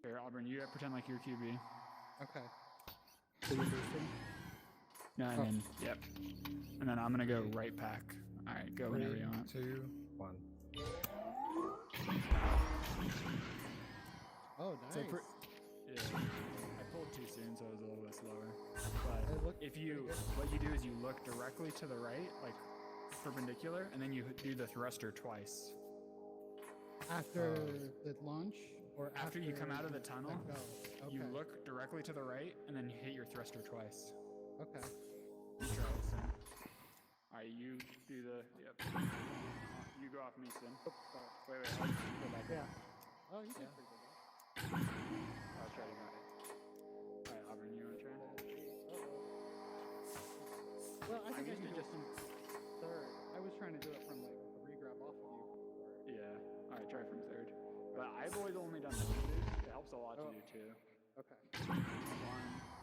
Here, Auburn, you pretend like you're QB. Okay. So you're boosting? No, and then, yep. And then I'm going to go right pack. All right, go whenever you want. 2, 1. Oh, nice. Yeah, I pulled too soon, so it was a little bit slower. But if you, what you do is you look directly to the right, like perpendicular, and then you do the thruster twice. After the launch? Or After you come out of the tunnel, okay. you look directly to the right, and then you hit your thruster twice. Okay. You try it, Sin. Alright, you do the, yep. You go off me, Sin. Oh, sorry. Wait, I'll go back. Yeah. Oh, you did pretty good. I'll try to go. Alright, Auburn, you want to try? Well, I think I can just from third. I was trying to do it from like a regrab off of you. Yeah. Alright, try from third. But I've always only done the boost. It helps a lot to do two. Okay. 1,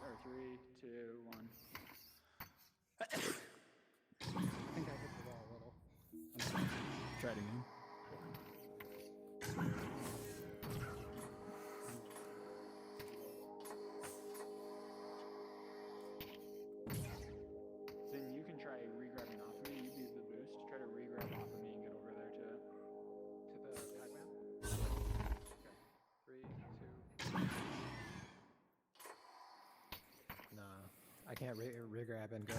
or 3, 2, 1. I think I hit the wall a little. Try it again. Then you can try re-grabbing off of me. You do the boost. Try to re-grab off of me and get over there to it. To the Pac-Man? Okay. 3, 2. Nah, I can't re-grab and go.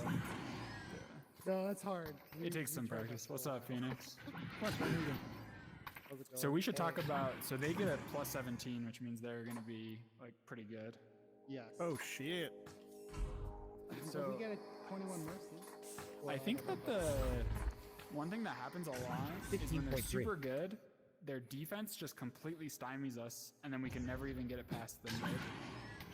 No, that's hard. It takes some practice. What's up, Phoenix? How's it So we should going? talk about, so they get a plus 17, which means they're going to be like pretty good. Yes. Oh shit! So we get a 21 mercy. I think that the one thing that happens a lot is when they're 15.3. super good, their defense just completely stymies us, and then we can never even get it past the mid.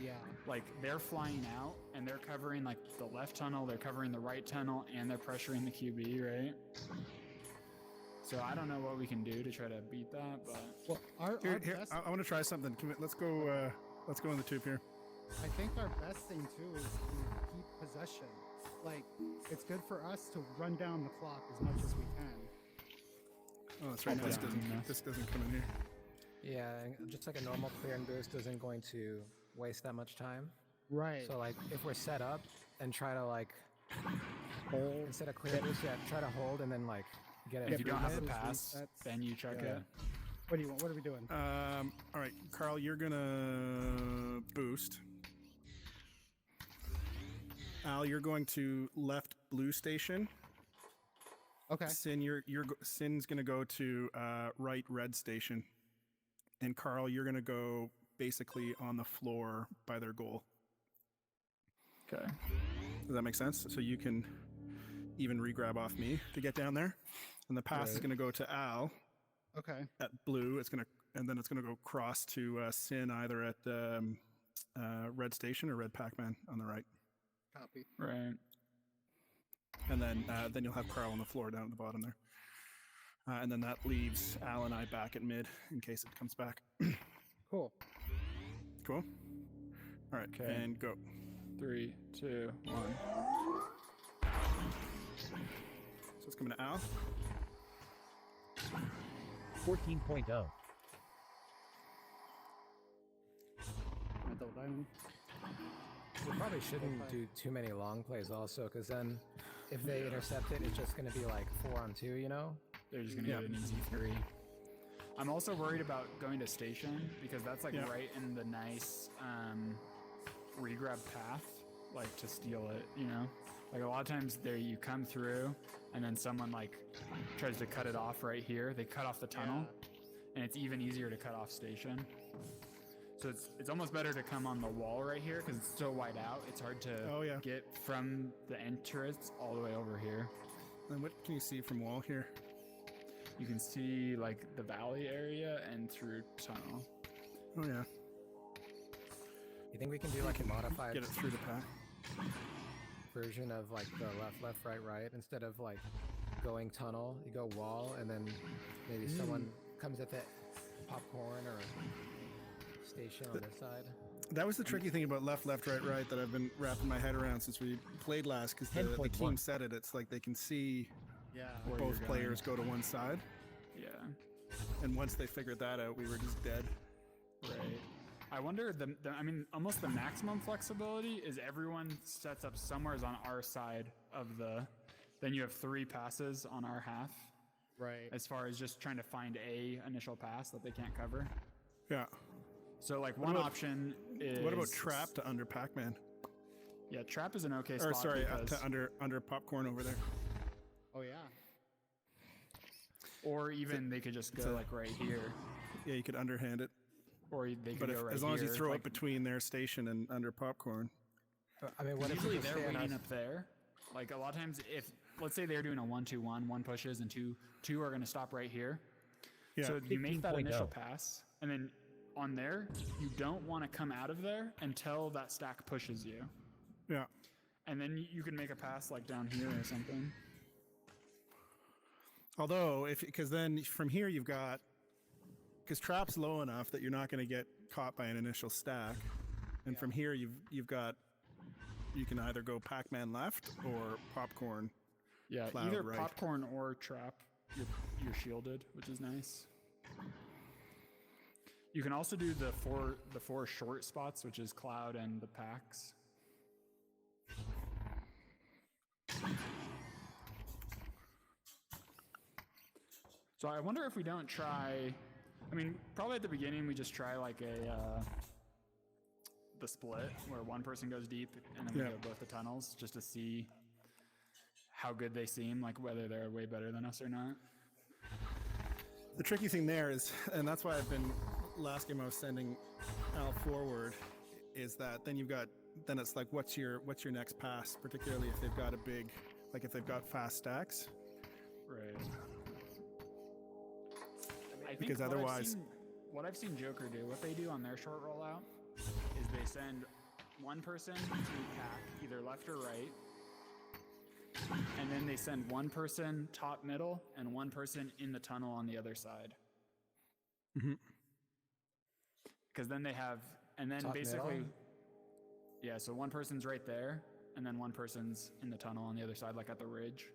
Yeah. Like, they're flying out, and they're covering, like, the left tunnel, they're covering the right tunnel, and they're pressuring the QB, right? So I don't know what we can do to try to beat that, but... Well, our Here, best, I want to try something. Let's go in the tube here. I think our best thing too is to keep possession. Like, it's good for us to run down the clock as much as we can. Oh, that's right. I'll This put it on doesn't come in here. Yeah, and just like a normal clear and boost isn't going to waste that much time. Right. So like if we're set up and try to like hold instead of clear boost, yeah, try to hold and then like get it. If you don't have the resets, pass, resets. then you chuck Yeah. it. What do you want? What are we doing? All right, Carl, you're gonna boost. Al, you're going to left blue station. Okay. Sin, Sin's gonna go to right red station, and Carl, you're gonna go basically on the floor by their goal. Okay. Does that make sense? So you can even re-grab off me to get down there, and the pass is Right. gonna go to Al Okay. at blue. And then it's gonna go cross to Sin either at red station or red Pac-Man on the right. Copy. Right. And then you'll have Carl on the floor down at the bottom there. And then that leaves Al and I back at mid in case it comes back. Cool. Cool. All right, Okay. and go. 3, 2, 1. So it's coming to Al. 14.0. Mental diamond. We probably shouldn't do too many long plays also, because then if they intercept it, it's just going to be like 4-on-2, you know? They're just going to Yeah. get an easy 3. I'm also worried about going to station, because that's like Yeah. right in the nice re-grab path, like to steal it, you know? Like a lot of times there you come through and then someone like tries to cut it off right here. They cut off the tunnel and it's even easier to cut off station. So it's almost better to come on the wall right here because it's so wide out. It's hard to get from the entrance all the way over here. And what can you see from wall here? You can see like the valley area and through tunnel. Oh yeah. You think we can do like a modified Get it through the pack. version of like the left, right, instead of like going tunnel, you go wall, and then maybe someone comes at the popcorn or station on this side? That was the tricky thing about left, right that I've been wrapping my head around since we played last, because the 10.1. team said it. It's like they can see Yeah. Where both you're players go to one side, Yeah, and once they figured that out, we were just dead. right. I wonder I mean, almost the maximum flexibility is everyone sets up somewhere on our side of the. Then you have 3 passes on our half. Right. As far as just trying to find a initial pass that they can't cover. Yeah. So like one option is. What about trap to under Pac-Man? Yeah, trap is an okay spot. Or sorry, because, to under popcorn over there. Oh yeah. or even they could just go like right here, Yeah, you could underhand it. or they could But go right as long as you here, throw like, it between their station and under popcorn. I mean, what if usually you just they're stay on waiting us? up there. Like a lot of times, if let's say they're doing a 1-2-1, one pushes and two are going to stop right here. Yeah. So you make that 15.0. initial pass, and then on there, you don't want to come out of there until that stack pushes you. Yeah. And then you can make a pass like down here or something. Although, because then from here you've got, because trap's low enough that you're not going to get caught by an initial stack, and from here you've got, you can either go Pac-Man left or popcorn. Yeah, Cloud either right. popcorn or trap. You're shielded, which is nice. You can also do the four short spots, which is cloud and the packs. So I wonder if we don't try. I mean, probably at the beginning we just try like the split where one person goes deep and then we Yeah. go both the tunnels just to see how good they seem, like whether they're way better than us or not. The tricky thing there is, and that's why I've been, last game I was sending Al forward, is that then then it's like, what's your next pass, particularly if they've got a big, like if they've got fast stacks. Right. I think Because otherwise- what I've seen Joker do, what they do on their short rollout, is they send one person to pack, either left or right, and then they send one person top middle and one person in the tunnel on the other side. Because then they have, and then Top basically, middle? yeah, so one person's right there, and then one person's in the tunnel on the other side, like at the ridge.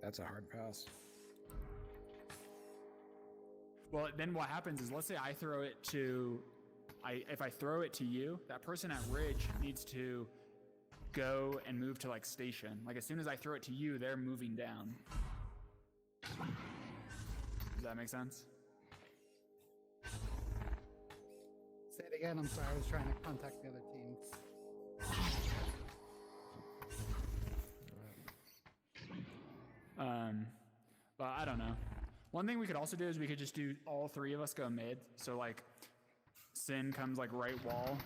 That's a hard pass. Well, then what happens is, let's say I throw it to, if I throw it to you, that person at ridge needs to go and move to like station. Like as soon as I throw it to you, they're moving down. Does that make sense? Say it again. I'm sorry. I was trying to contact the other team. But I don't know. One thing we could also do is we could just do all 3 of us go mid. So like Sin comes like right wall,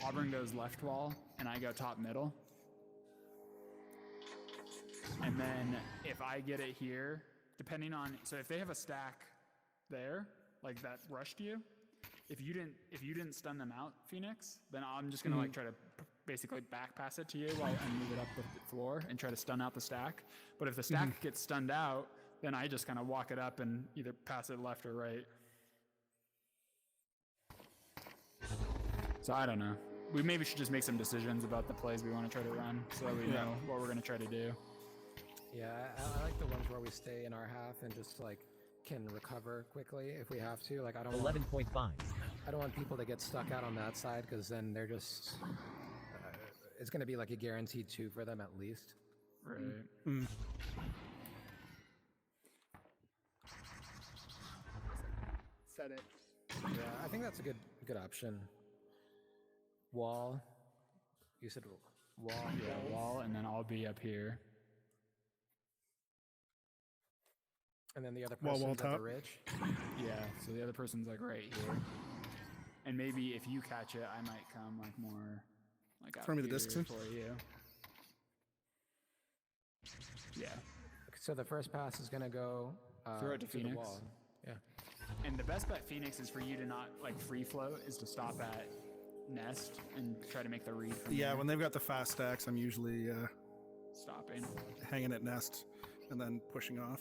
Auburn goes left wall, and I go top middle. And then if I get it here, depending on, so if they have a stack there, like that rushed you, if you didn't stun them out, Phoenix, then I'm just gonna like try to basically back pass it to you and move it up the floor and try to stun out the stack. But if the stack gets stunned out, then I just kind of walk it up and either pass it left or right. So I don't know. We maybe should just make some decisions about the plays we want to try to run so that we know what we're going to try to do. Yeah, I like the ones where we stay in our half and just like can recover quickly if we have to. Like I don't want 11.5. I don't want people to get stuck out on that side because then they're just it's going to be like a guaranteed 2 for them at least. Right. Set it. Yeah, I think that's a good option. Wall. You said wall. Yeah, wall, and then I'll be up here. And then the other Wall person's at the top. ridge. Yeah, so the other person's like right here. And maybe if you catch it, I might come like more like out Throw me the here discs for you. Yeah. So the first pass is going to go Throw it to the Phoenix. wall. Yeah. And the best bet Phoenix is for you to not like free float, is to stop at nest and try to make the read from Yeah, there. when they've got the fast stacks, I'm usually Stopping. hanging at nest and then pushing off.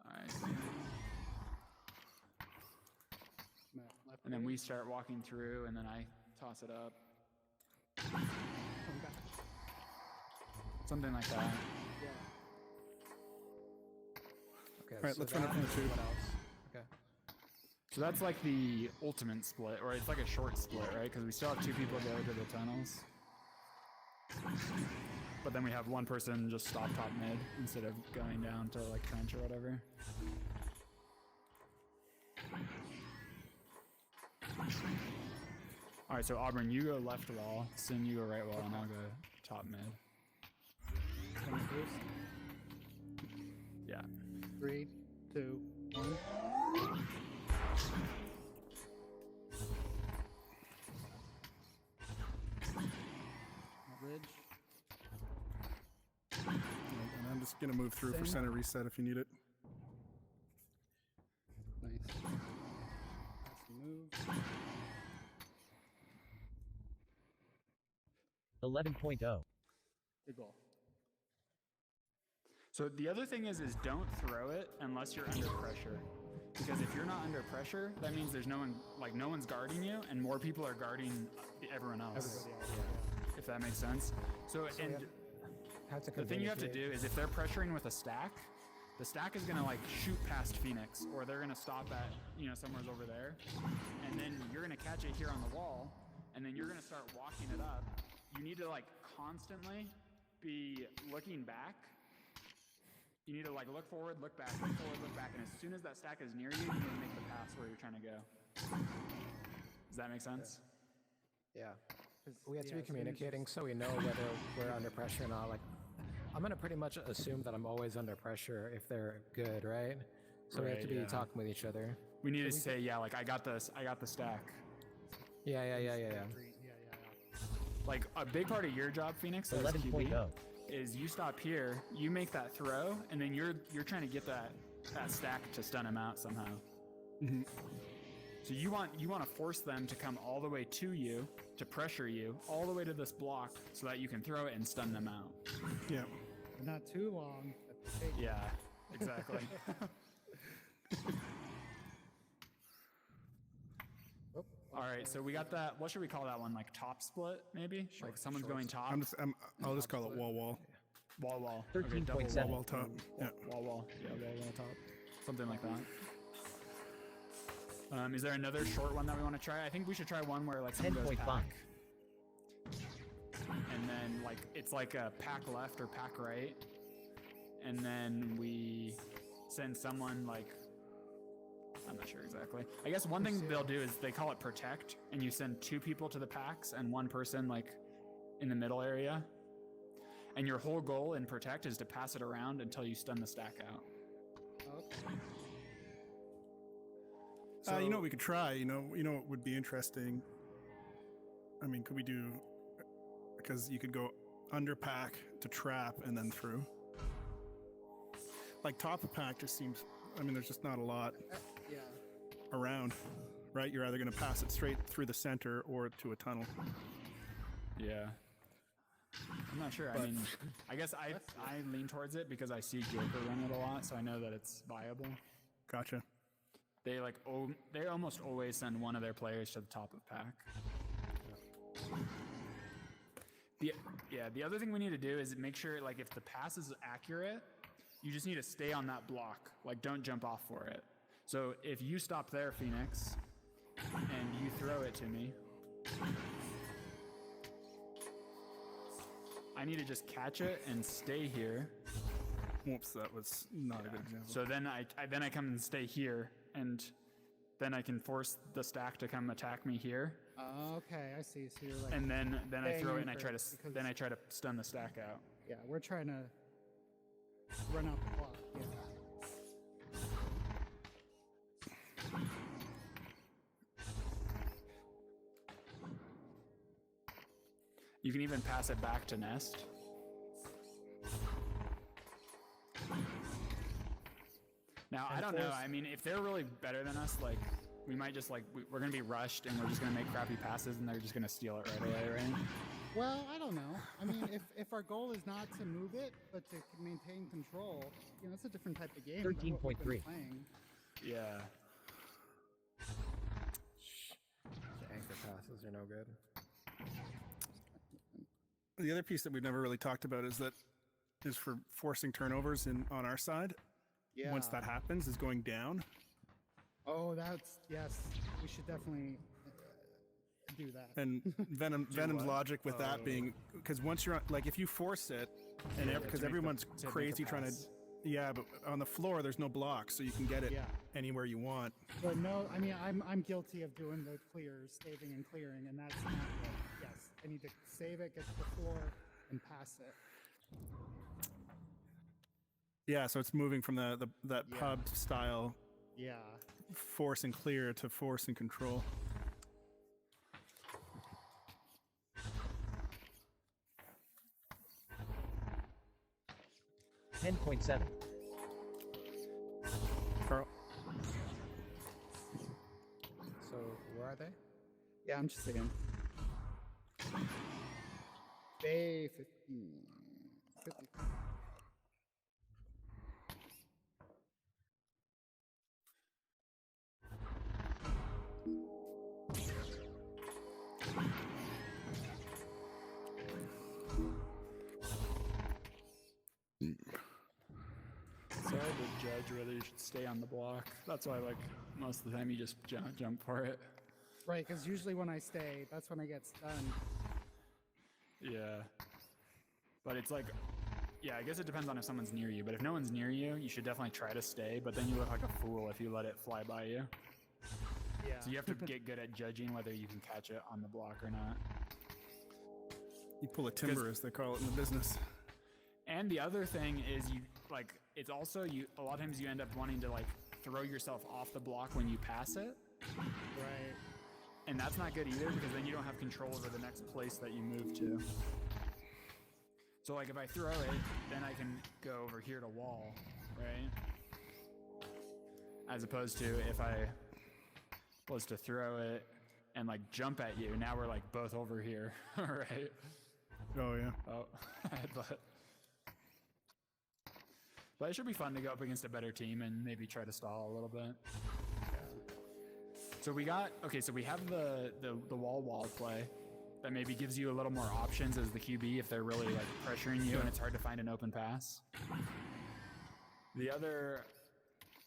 Alright. Left And then we start walking through, and then I toss it up. Something like that. Yeah. Okay. All right, so let's run it that- from the 2. What else? So that's like the ultimate split, or it's like a short split, right? Because we still have 2 people go to the tunnels. But then we have 1 person just stop top mid instead of going down to like trench or whatever. All right, so Auburn, you go left wall, Sin, you go right wall, and I'll go top mid. Coming first. Yeah. 3, 2, 1. Bridge. And I'm just gonna move through for Same. center reset if you need it. Nice. Nice move. 11.0. Good goal. So the other thing is don't throw it unless you're under pressure. Because if you're not under pressure, that means there's no one, like no one's guarding you, and more people are guarding everyone else. Everybody else. If that makes sense. So, we and have to the thing you have to communicate. do is if they're pressuring with a stack, the stack is gonna like shoot past Phoenix, or they're gonna stop at, you know, somewhere's over there, and then you're gonna catch it here on the wall, and then you're gonna start walking it up. You need to like constantly be looking back. You need to like look forward, look back, look forward, look back, and as soon as that stack is near you, you need to make the pass where you're trying to go. Does that make sense? Yeah. 'Cause, We have to yeah, be as soon as you communicating so we know whether we're under pressure or not. Like, I'm gonna pretty much assume that I'm always under pressure if they're good, right? So we have to Right, be yeah. talking with each other. We need to say, yeah, like I got this, I got the stack. Yeah. Yeah. Like a big part of your job, Phoenix, as QB, 11.0. is you stop here, you make that throw, and then you're trying to get that stack to stun him out somehow. So you want to force them to come all the way to you, to pressure you, all the way to this block, so that you can throw it and stun them out. Yeah. But not too long. At the take. Yeah, exactly. Oh, All right, so we got that. What should we call that one? Like top split, maybe? Like someone's going top. I'll just call it wall. Wall. Okay, double 13.7. Wall top. Yeah. Wall. Yeah, wall top. Something like that. Is there another short one that we want to try? I think we should try one where like someone goes 10.5. pack. And then like it's like a pack left or pack right. And then we send someone like, I'm not sure exactly. I guess one thing they'll do is they call it protect, and you send 2 people to the packs and 1 person like in the middle area. And your whole goal in protect is to pass it around until you stun the stack out. Okay. You know what we could try? You know what would be interesting? I mean, could we do, because you could go under pack to trap and then through. Like top of pack just seems, I mean, there's just not a lot Yeah. around, right? You're either going to pass it straight through the center or to a tunnel. Yeah. I'm not sure. I mean, I guess I lean towards it because I see Joker run it a lot, so I know that it's viable. Gotcha. They they almost always send one of their players to the top of pack. The other thing we need to do is make sure, like, if the pass is accurate, you just need to stay on that block. Like, don't jump off for it. So if you stop there, Phoenix, and you throw it to me, I need to just catch it and stay here. Whoops, that was not a good example. So then I come and stay here, and then I can force the stack to come attack me here, Okay, I see. So you're like, and then I staying throw it in and I for- try to because- then I try to stun the stack out. yeah, we're trying to run out the clock. Yeah. You can even pass it back to Nest. Now, I don't know. I mean, if they're really better than us, like, we might just, like, we're going to be rushed and we're just going to make crappy passes and they're just going to steal it right away, right? Well, I don't know. I mean, if our goal is not to move it, but to maintain control, you know, it's a different type of game. than what we've been 13.3. playing. Yeah. The anchor passes are no good. The other piece that we've never really talked about is for forcing turnovers on our side. Yeah. Once that happens, is going down. Oh, yes. We should definitely do that. And Venom's what? logic with that being because once you're on, like if you force it, and Yeah, because to make the- everyone's to make a crazy trying to, pass. yeah, but on the floor there's no blocks, so you can get it Yeah. anywhere you want. But no, I mean, I'm guilty of doing the clears, saving and clearing, and that's not good. Yes, I need to save it, get to the floor, and pass it. Yeah, so it's moving from that Yeah. pub style Yeah. force and clear to force and control. $10.7. Carl, So where are they? Yeah, I'm just saying. Bay 15. 50. It's hard to judge whether you should stay on the block. That's why, like, most of the time you just jump for it. Right, because usually when I stay, that's when I get stunned. Yeah. But it's like, yeah, I guess it depends on if someone's near you. But if no one's near you, you should definitely try to stay. But then you look like a fool if you let it fly by you. Yeah. So you have to get good at judging whether you can catch it on the block or not. you pull a timber as they call it in the business. And the other thing is you like it's also you a lot of times you end up wanting to like throw yourself off the block when you pass it. Right. And that's not good either because then you don't have control over the next place that you move to. So like if I throw it, then I can go over here to wall, right? As opposed to if I was to throw it and like jump at you, now we're like both over here, right? Oh yeah. Oh, but it should be fun to go up against a better team and maybe try to stall a little bit. So we got so we have the wall play that maybe gives you a little more options as the QB if they're really like pressuring you and it's hard to find an open pass. The other,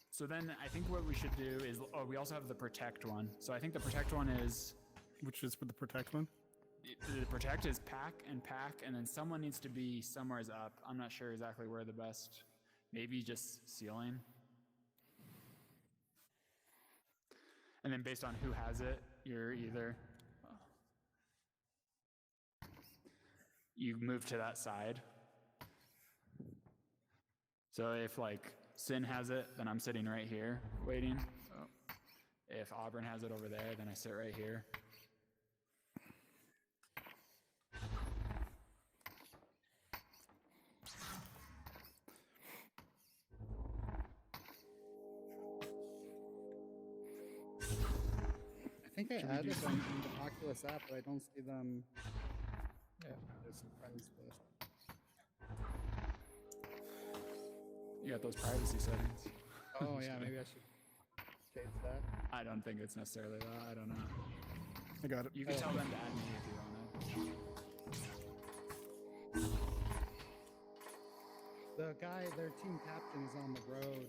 so then I think what we should do is we also have the protect one. So I think the protect one is Which is for the protect one. the protect is pack, and then someone needs to be somewheres up. I'm not sure exactly where the best. Maybe just ceiling. And then based on who has it, you're either you move to that side. So if like Sin has it, then I'm sitting right here waiting. If Auburn has it over there, then I sit right here. I think I added them in the Oculus app, but I don't see them. Yeah. There's some friends list. You got those privacy settings. Oh yeah, maybe I should change that. I don't think it's necessarily that. I don't know. I got it. You can tell them to add me if you want to. The guy, their team captain, is on the road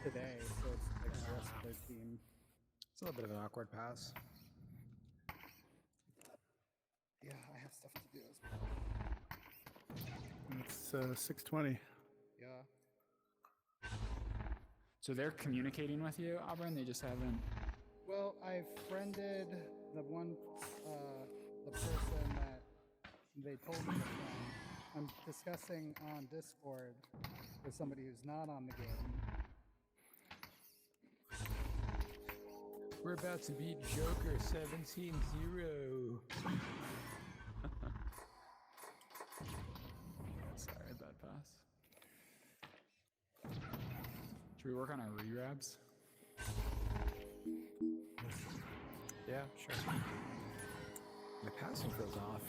today, so it's like the rest of their team. It's a little bit of an awkward pass. Yeah, I have stuff to do as well. It's 6:20. Yeah. So they're communicating with you, Auburn? They just haven't. Well, I friended the the person that they told me to friend. I'm discussing on Discord with somebody who's not on the game. We're about to beat Joker 17-0. Sorry, bad pass. Should we work on our re-grabs? Yeah, sure. My passing feels off.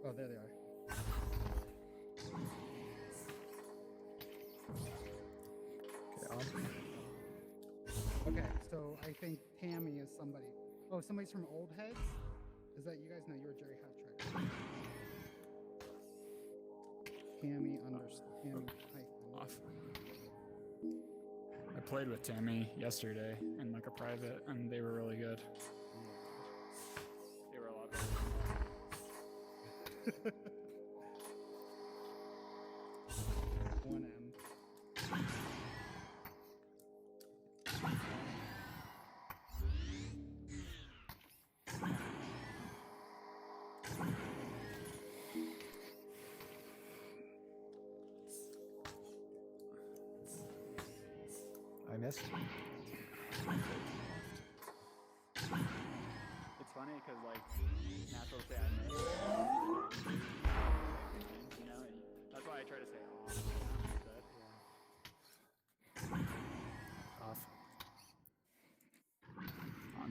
Oh, there they are. Okay, Okay, so I think Tammy is somebody. Oh, somebody's from Old Heads? Is that you guys know you're Jerry Hattrick? Tammy hyphen. Off. I played with Tammy yesterday in like a private, and they were really good. They were a lot better. 1M. I missed. It's funny because like natural say I miss, you know, and that's why I try to say off. Off. On.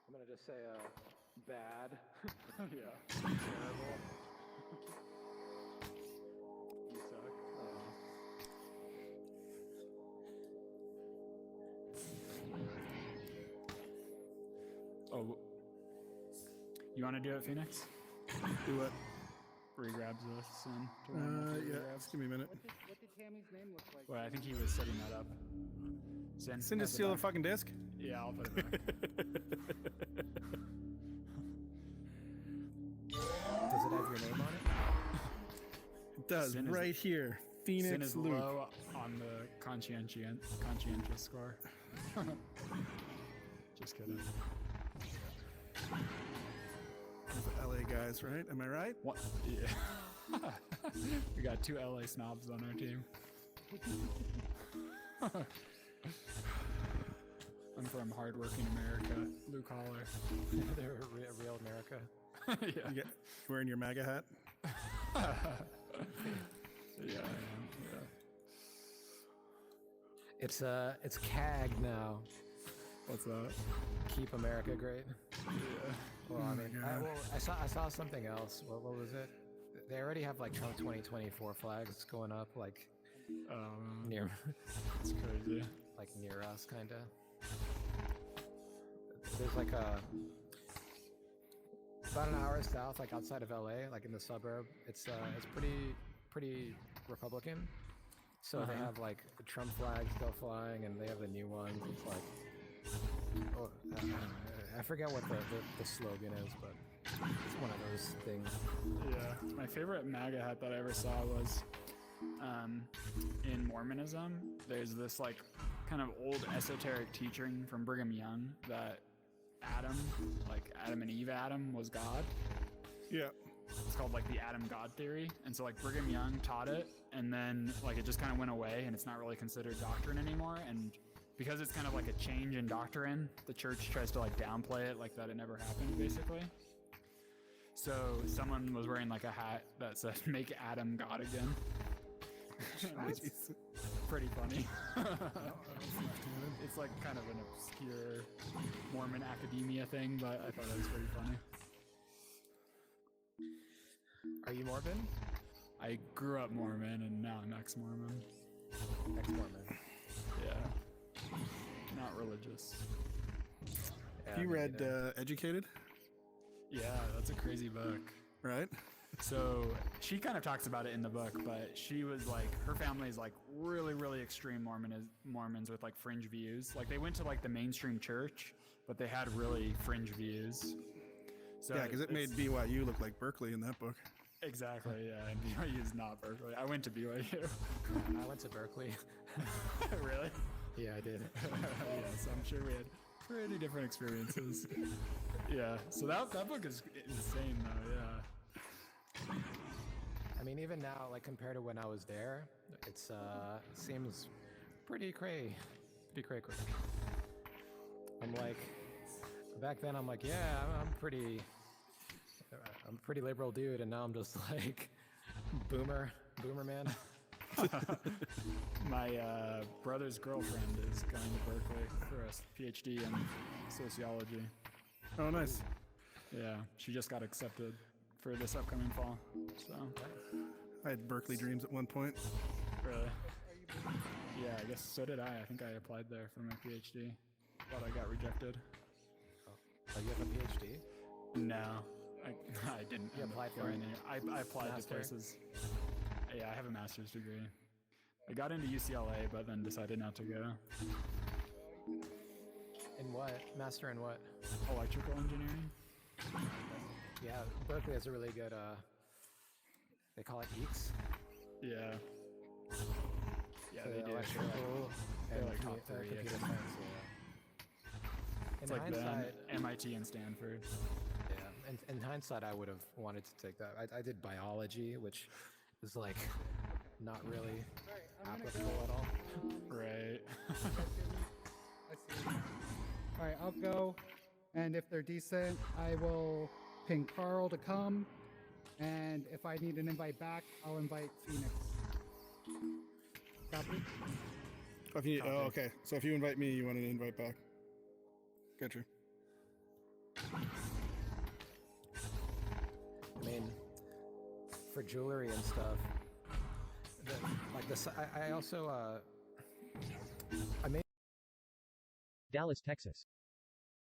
I'm gonna just say bad. Yeah. Terrible. You suck. Oh. You want to do it, Phoenix? Do what? Regrabs us and do one more Yeah, regrabs. just give me a minute. What did Tammy's name look like? Well, I think he was setting that up. Sin, Sin to pass it steal the back. fucking disc? Yeah, I'll put it back. Does it have your name on it? It does, Sin is- right here. Sin Phoenix is Luke. low on the conscientious score. Just kidding. Those are LA guys, right? Am I right? What? Yeah. We got 2 LA snobs on our team. I'm from hardworking America, blue collar. They're real America. Yeah. You get wearing your MAGA hat? Yeah, I am. Yeah. It's CAG now. What's that? Keep America Great. Yeah. Well, I mean, God. I saw something else. What was it? They already have like Trump 2024 flags going up, like near, It's crazy. like near us, kind of. There's like a about an hour south, like outside of LA, like in the suburb. It's pretty Republican. So they have like the Trump flags still flying, and they have the new ones. It's like, oh, I forget what the slogan is, but it's one of those things. Yeah. My favorite MAGA hat that I ever saw was in Mormonism. There's this like kind of old esoteric teaching from Brigham Young that Adam and Eve Adam was God. Yeah. It's called like the Adam God theory. And so like Brigham Young taught it, and then like it just kind of went away, and it's not really considered doctrine anymore. And because it's kind of like a change in doctrine, the church tries to like downplay it like that it never happened, basically. So someone was wearing like a hat that said "Make Adam God Again," which is pretty funny. It's like kind of an obscure Mormon academia thing, but I thought it was pretty funny. Are you Mormon? I grew up Mormon, and now I'm ex-Mormon. Ex-Mormon. Yeah, not religious. Yeah, You me read neither. Educated, Yeah, that's a crazy book. right? So she kind of talks about it in the book, but she was like, her family is like really, really extreme Mormons with like fringe views. Like they went to like the mainstream church, but they had really fringe views. So Yeah, because it made BYU look like Berkeley in that book. Exactly, yeah. And BYU is not Berkeley. I went to BYU. I went to Berkeley. Really? Yeah, I did. Yeah, so I'm sure we had pretty different experiences. Yeah, so that book is insane though, yeah. I mean, even now, like compared to when I was there, it's seems pretty cray. I'm like, back then I'm like, yeah, I'm a pretty liberal dude, and now I'm just like, boomer man. My brother's girlfriend is going to Berkeley for a PhD in sociology. Oh, nice. Yeah, she just got accepted for this upcoming fall. So, I had Berkeley dreams at one point. really? Yeah, I guess so did I. I think I applied there for my PhD, but I got rejected. Oh, you have a PhD? No, I didn't. You end up applied for going it? any- I applied Master? to places. Yeah, I have a master's degree. I got into UCLA, but then decided not to go. In what? Master in what? Electrical engineering. Yeah, Berkeley has a really good, they call it EECS. Yeah. Yeah, so they do. electrical They're and like top three, I computer think. science, yeah. It's In like them, hindsight, MIT and Stanford. yeah, in hindsight, I would have wanted to take that. I did biology, which is like not really I'm gonna applicable go. at all. Right. I see. All right, I'll go, and if they're decent, I will ping Carl to come, and if I need an invite back, I'll invite Phoenix. Copy? If you, oh, okay. So if you invite me, you want an invite back. Gotcha. I mean, for jewelry and stuff, like this, I also, I made Dallas, Texas.